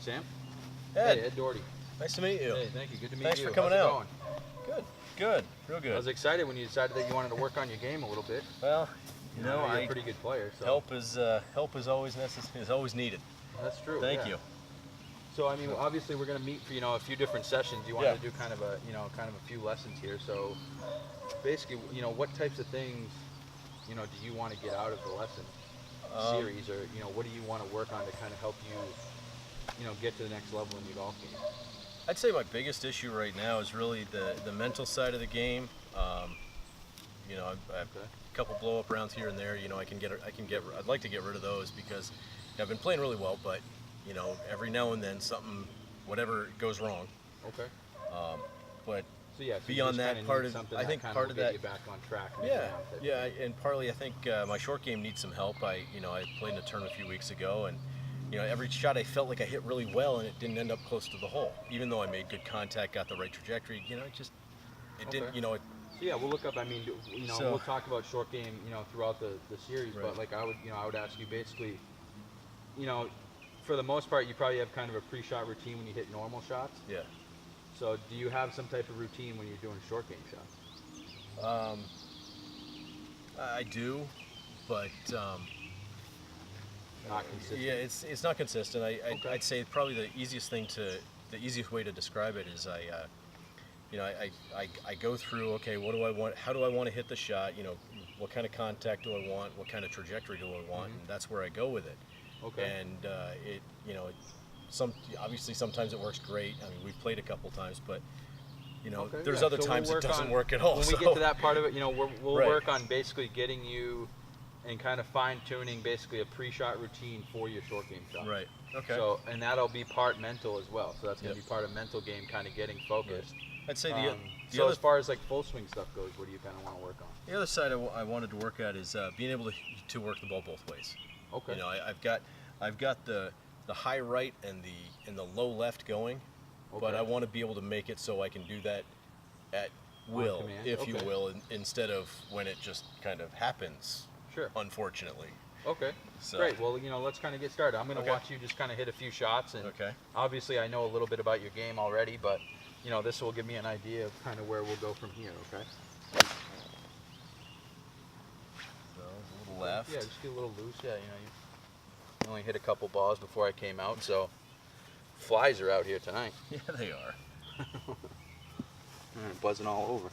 Sam? Ed. Hey, Ed Doherty. Nice to meet you. Hey, thank you. Good to meet Thanks you. for coming How's it out. going? Good, real I good. was excited when you decided that you wanted to work on your game a little bit. Well, You know, you're a pretty good player. So. help is always necessary. Is always needed. That's true. Thank you. So I mean, obviously we're gonna meet for a few different sessions. You wanted to do kind of a few lessons here. So basically, what types of things do you want to get out of the lesson series, or what do you want to work on to kind of help you get to the next level in your golf game? I'd say my biggest issue right now is really the mental side of the game. I've a couple blow up rounds here and there. I'd like to get rid of those because I've been playing really well, but every now and then whatever goes wrong. Okay. But so yeah, beyond that, I think part of that get you back on track. And partly I think my short game needs some help. I played in a tournament a few weeks ago, and every shot I felt like I hit really well, and it didn't end up close to the hole, even though I made good contact, got the right trajectory. It didn't. So yeah, we'll look up. I mean, we'll talk about short game, throughout the series. Right. But like I would ask you basically, for the most part, you probably have kind of a pre-shot routine when you hit normal shots. Yeah. So do you have some type of routine when you're doing short game shots? I do, but not consistent. yeah, it's not consistent. I'd say probably the easiest way to describe it is I go through, okay, what do I want? How do I want to hit the shot? What kind of contact do I want? What kind of trajectory do I want? And that's where I go with it. Okay. And obviously sometimes it works great. I mean, we've played a couple times, but there's other times it doesn't work at all. When we get to that part of it, we'll Right. work on basically getting you and kind of fine-tuning basically a pre-shot routine for your short game shot. Right. Okay. So, and that'll be part mental as well. So that's going to Yep. be part of mental game, kind of getting focused. I'd say so as far as like full swing stuff goes, what do you kind of want to work on? the other side I wanted to work at is being able to work the ball both ways. Okay. I've got the high right and the low left going, but Okay. I want to be able to make it so I can do that at will, command. if you Okay. will, instead of when it just kind of happens. Sure. Unfortunately. Okay. So. Great. Well, let's kind of get started. I'm going to Okay. watch you just kind of hit a few shots, and Okay. obviously I know a little bit about your game already, but this will give me an idea of kind of where we'll go from here. Okay. So a little left. Yeah, just get a little loose. Yeah, you only hit a couple balls before I came out, so flies are out here tonight. Yeah, they are. Buzzing all over.